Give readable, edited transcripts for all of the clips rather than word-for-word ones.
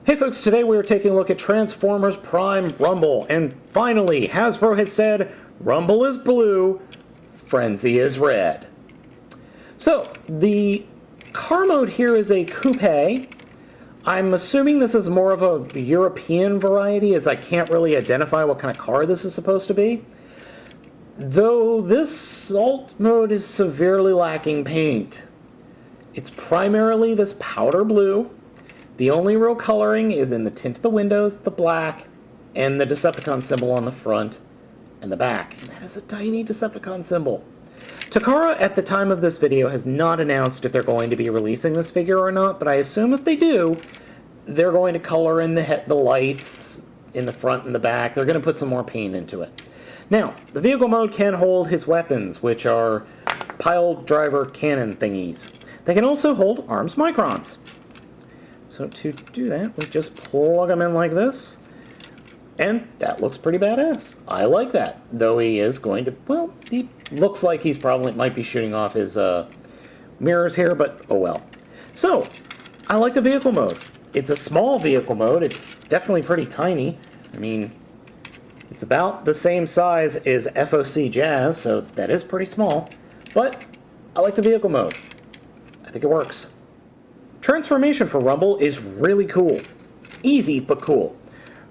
Hey folks, today we are taking a look at Transformers Prime Rumble, and finally, Hasbro has said, Rumble is blue, Frenzy is red. So, the car mode here is a coupe. I'm assuming this is more of a European variety, as I can't really identify what kind of car this is supposed to be. Though this alt mode is severely lacking paint. It's primarily this powder blue. The only real coloring is in the tint of the windows, the black, and the Decepticon symbol on the front and the back. And that is a tiny Decepticon symbol. Takara, at the time of this video, has not announced if they're going to be releasing this figure or not, but I assume if they do, they're going to color in the lights in the front and the back. They're going to put some more paint into it. Now, the vehicle mode can hold his weapons, which are pile driver cannon thingies. They can also hold arms microns. So to do that, we just plug him in like this, and that looks pretty badass. I like that, though he is going to, well, he looks like he's probably might be shooting off his mirrors here, but oh well. So, I like the vehicle mode. It's a small vehicle mode. It's definitely pretty tiny. I mean, it's about the same size as FOC Jazz, so that is pretty small. But I like the vehicle mode. I think it works. Transformation for Rumble is really cool. Easy, but cool.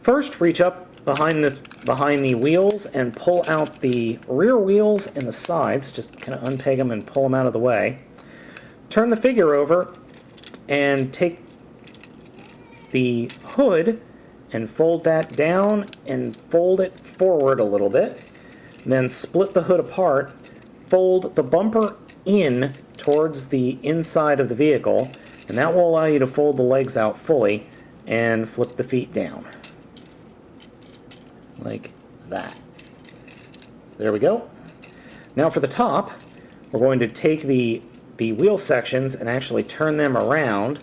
First, reach up behind the wheels and pull out the rear wheels and the sides. Just kind of unpeg them and pull them out of the way. Turn the figure over and take the hood and fold that down and fold it forward a little bit. Then split the hood apart, fold the bumper in towards the inside of the vehicle, and that will allow you to fold the legs out fully and flip the feet down. Like that. So there we go. Now for the top, we're going to take the wheel sections and actually turn them around.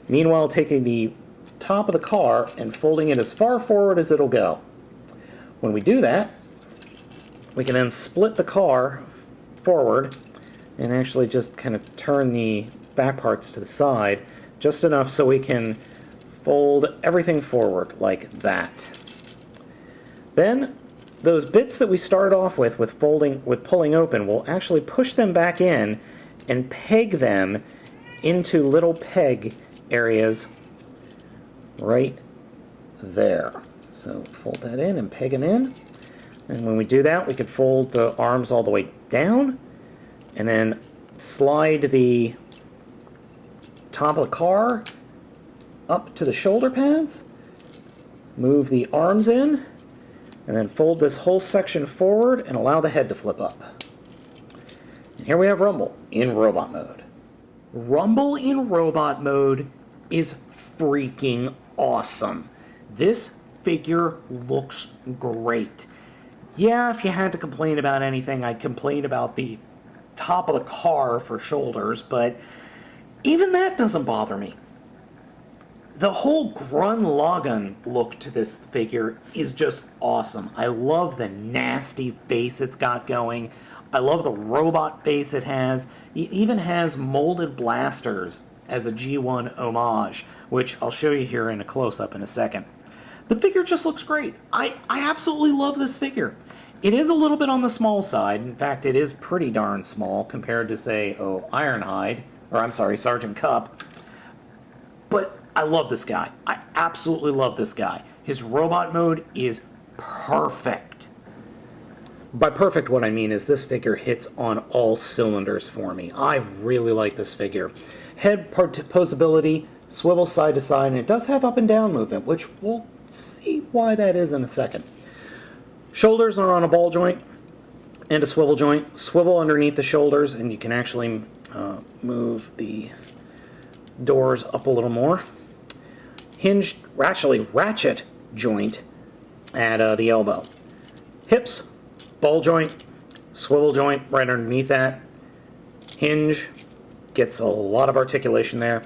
Meanwhile, taking the top of the car and folding it as far forward as it'll go. When we do that, we can then split the car forward and actually just kind of turn the back parts to the side just enough so we can fold everything forward like that. Then those bits that we started off with pulling open, we'll actually push them back in and peg them into little peg areas right there. So fold that in and peg them in. And when we do that, we can fold the arms all the way down and then slide the top of the car up to the shoulder pads, move the arms in, and then fold this whole section forward and allow the head to flip up. And here we have Rumble in robot mode. Rumble in robot mode is freaking awesome. This figure looks great. Yeah, if you had to complain about anything, I'd complain about the top of the car for shoulders, but even that doesn't bother me. The whole Grun Lagann look to this figure is just awesome. I love the nasty face it's got going. I love the robot face it has. It even has molded blasters as a G1 homage, which I'll show you here in a close-up in a second. The figure just looks great. I absolutely love this figure. It is a little bit on the small side. In fact, it is pretty darn small compared to, say, Ironhide, or I'm sorry, Sergeant Cup. But I love this guy. I absolutely love this guy. His robot mode is perfect. By perfect, what I mean is this figure hits on all cylinders for me. I really like this figure. Head posability, swivel side to side, and it does have up and down movement, which we'll see why that is in a second. Shoulders are on a ball joint and a swivel joint. Swivel underneath the shoulders, and you can actually move the doors up a little more. Hinged, actually ratchet joint at the elbow. Hips, ball joint, swivel joint right underneath that. Hinge, gets a lot of articulation there.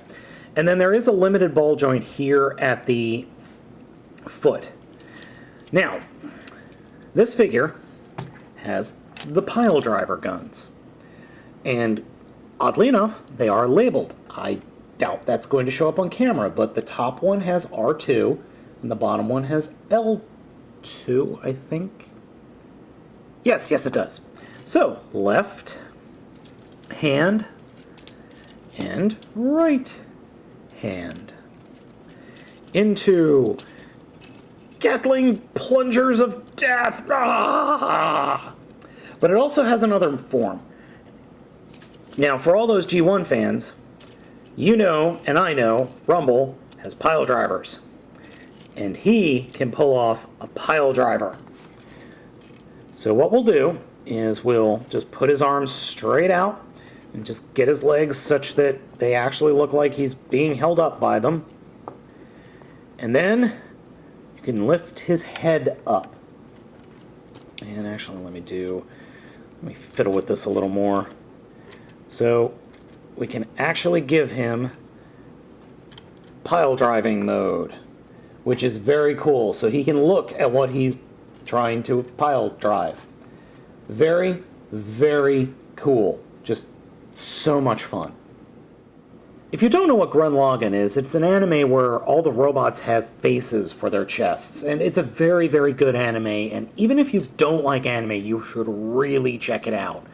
And then there is a limited ball joint here at the foot. Now, this figure has the pile driver guns. And oddly enough, they are labeled. I doubt that's going to show up on camera, but the top one has R2, and the bottom one has L2, I think. Yes, it does. So, left hand and right hand. Into Gatling plungers of death. Ah! But it also has another form. Now, for all those G1 fans, you know, and I know, Rumble has pile drivers. And he can pull off a pile driver. So what we'll do is we'll just put his arms straight out and just get his legs such that they actually look like he's being held up by them. And then you can lift his head up. And actually, let me fiddle with this a little more. So we can actually give him pile driving mode, which is very cool. So he can look at what he's trying to pile drive. Very, very cool. Just so much fun. If you don't know what Gurren Lagann is, it's an anime where all the robots have faces for their chests, and it's a very, very good anime, and even if you don't like anime, you should really check it out.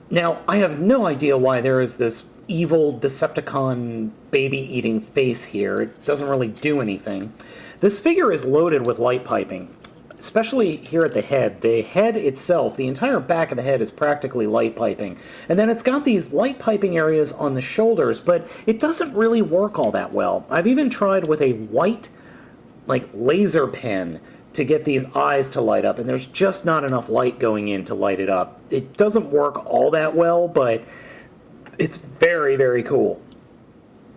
Now, I have no idea why there is this evil Decepticon baby-eating face here. It doesn't really do anything. This figure is loaded with light piping, especially here at the head. The head itself, the entire back of the head is practically light piping. And then it's got these light piping areas on the shoulders, but it doesn't really work all that well. I've even tried with a white, laser pen to get these eyes to light up, and there's just not enough light going in to light it up. It doesn't work all that well, but it's very, very cool.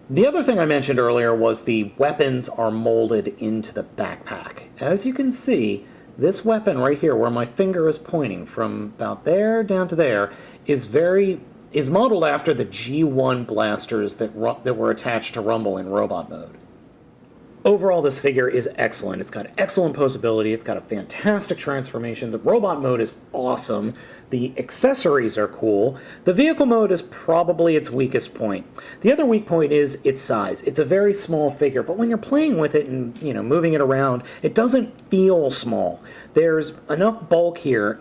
The other thing I mentioned earlier was the weapons are molded into the backpack. As you can see, this weapon right here, where my finger is pointing from about there down to there, is modeled after the G1 blasters that were attached to Rumble in robot mode. Overall, this figure is excellent. It's got excellent posability. It's got a fantastic transformation. The robot mode is awesome. The accessories are cool. The vehicle mode is probably its weakest point. The other weak point is its size. It's a very small figure, but when you're playing with it and, moving it around, it doesn't feel small. There's enough bulk here,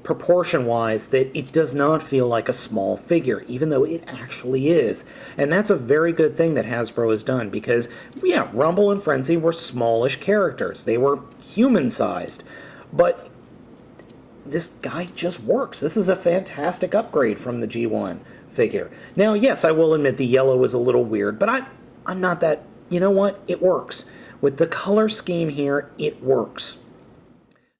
proportion-wise, that it does not feel like a small figure, even though it actually is. And that's a very good thing that Hasbro has done, because, Rumble and Frenzy were smallish characters. They were human-sized. But this guy just works. This is a fantastic upgrade from the G1 figure. Now, yes, I will admit the yellow is a little weird, but I'm not that... You know what? It works. With the color scheme here, it works.